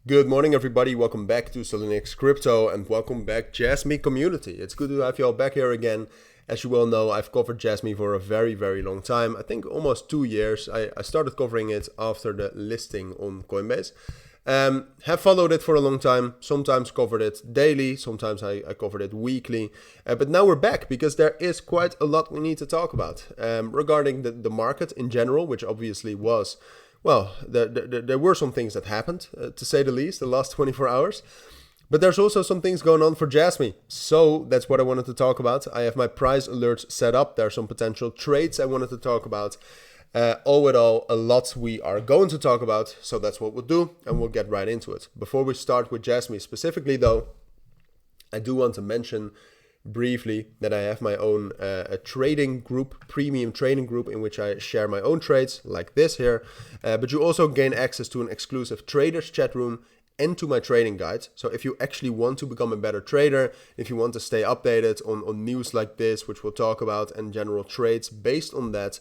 Good morning, everybody. Welcome back to Cilinix Crypto and welcome back Jasmy community. It's good to have you all back here again. As you well know, I've covered Jasmy for a very, very long time. I think almost 2 years. I started covering it after the listing on Coinbase. Have followed it for a long time. Sometimes covered it daily. Sometimes I covered it weekly. But now we're back because there is quite a lot we need to talk about regarding the market in general, which obviously was... Well, there were some things that happened, to say the least, the last 24 hours. But there's also some things going on for Jasmy. So that's what I wanted to talk about. I have my price alerts set up. There are some potential trades I wanted to talk about. All in all, a lot we are going to talk about. So that's what we'll do, and we'll get right into it. Before we start with Jasmy specifically, though, I do want to mention briefly that I have my own a trading group, premium trading group, in which I share my own trades like this here. But you also gain access to an exclusive traders chat room and to my trading guide. So if you actually want to become a better trader, if you want to stay updated on news like this, which we'll talk about, and general trades based on that,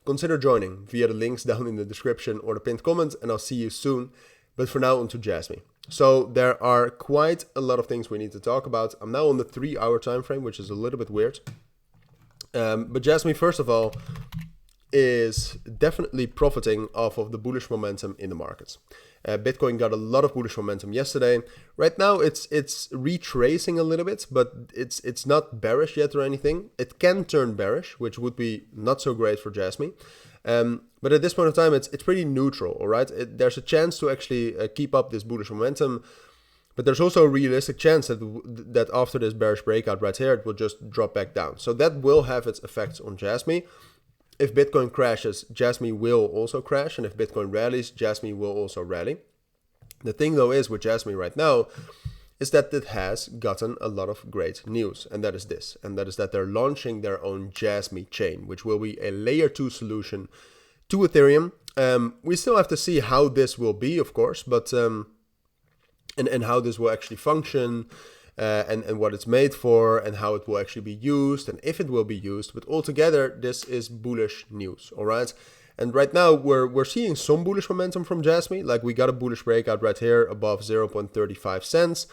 consider joining via the links down in the description or the pinned comment, and I'll see you soon. But for now, on to Jasmy. So there are quite a lot of things we need to talk about. I'm now on the 3-hour time frame, which is a little bit weird. But Jasmy, first of all, is definitely profiting off of the bullish momentum in the markets. Bitcoin got a lot of bullish momentum yesterday. Right now, it's retracing a little bit, but it's not bearish yet or anything. It can turn bearish, which would be not so great for Jasmy. But at this point in time, it's pretty neutral, all right? There's a chance to actually keep up this bullish momentum, but there's also a realistic chance that after this bearish breakout right here, it will just drop back down. So that will have its effects on Jasmy. If Bitcoin crashes, Jasmy will also crash, and if Bitcoin rallies, Jasmy will also rally. The thing, though, is with Jasmy right now is that it has gotten a lot of great news, and that is this, and that is that they're launching their own Jasmy chain, which will be a layer 2 solution to Ethereum. We still have to see how this will be, of course, but and how this will actually function, and what it's made for, and how it will actually be used, and if it will be used. But altogether, this is bullish news, all right? And right now, we're seeing some bullish momentum from Jasmy. Like, we got a bullish breakout right here above 0.35 cents.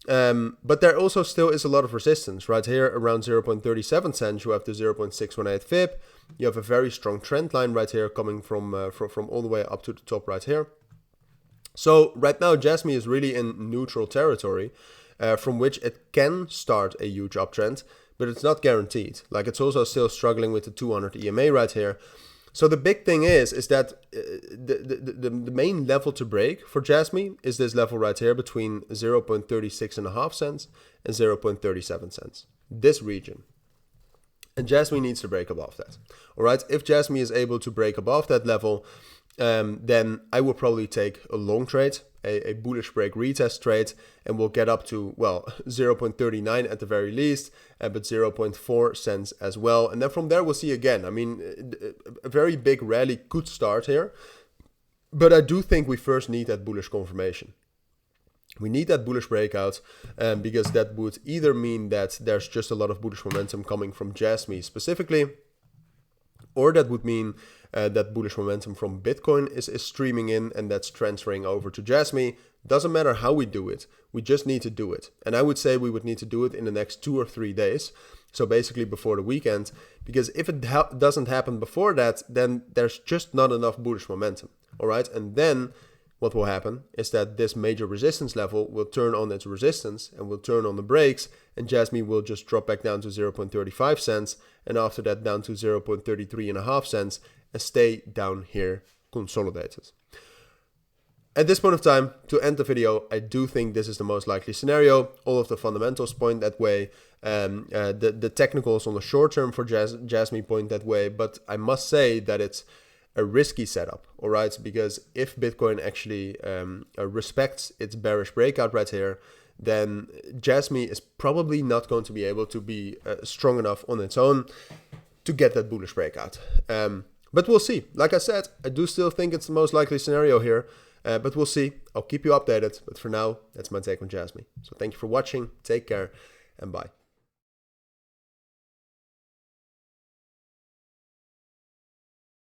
But there also still is a lot of resistance right here around 0.37 cents. You have the 0.618 fib. You have a very strong trend line right here coming from all the way up to the top right here. So right now, Jasmy is really in neutral territory, from which it can start a huge uptrend, but it's not guaranteed. Like, it's also still struggling with the 200 EMA right here. So the big thing is that the main level to break for Jasmy is this level right here between 0.36.5 cents and 0.37 cents. This region. And Jasmy needs to break above that. All right. If Jasmy is able to break above that level, then I will probably take a long trade, a bullish break retest trade, and we'll get up to, well, 0.39 at the very least, but 0.4 cents as well. And then from there, we'll see again. I mean, a very big rally could start here, but I do think we first need that bullish confirmation. We need that bullish breakout, because that would either mean that there's just a lot of bullish momentum coming from Jasmy specifically, or that would mean that bullish momentum from Bitcoin is streaming in and that's transferring over to Jasmy. Doesn't matter how we do it, we just need to do it. And I would say we would need to do it in the next 2 or 3 days. So basically before the weekend, because if it doesn't happen before that, then there's just not enough bullish momentum. All right. And then what will happen is that this major resistance level will turn on its resistance and will turn on the brakes, and Jasmy will just drop back down to 0.35 cents, and after that down to 0.33.5 cents, and stay down here consolidated. At this point of time, to end the video, I do think this is the most likely scenario. All of the fundamentals point that way. The technicals on the short term for Jasmy point that way, but I must say that it's a risky setup, all right? Because if Bitcoin actually respects its bearish breakout right here, then Jasmy is probably not going to be able to be strong enough on its own to get that bullish breakout. But we'll see. Like I said, I do still think it's the most likely scenario here, but we'll see. I'll keep you updated. But for now, that's my take on Jasmy. So thank you for watching. Take care and bye.